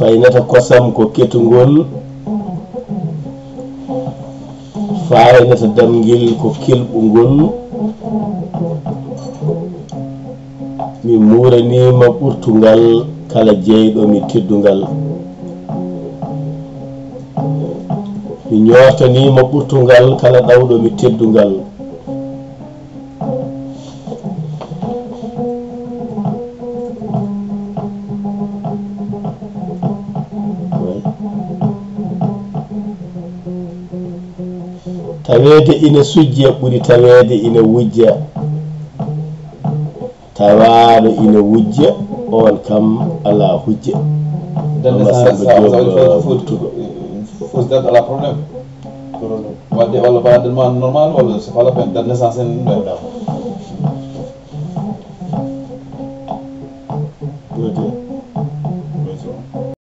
faynata kosam ko ketugol faynata damgil ko kilɓugol mi muranima ɓurtugal kala jeyɗo mi teddugal mi ñortanima ɓurtugal kala ɗawɗo mi teddugal tawede ina sujja ɓuri tawede ina wujja tawaɗo ina wujja on kam ala hujja fausse date ala problème wadde walla baɗanma normal walla c'est pas la peine date naissance en ɓeyɗa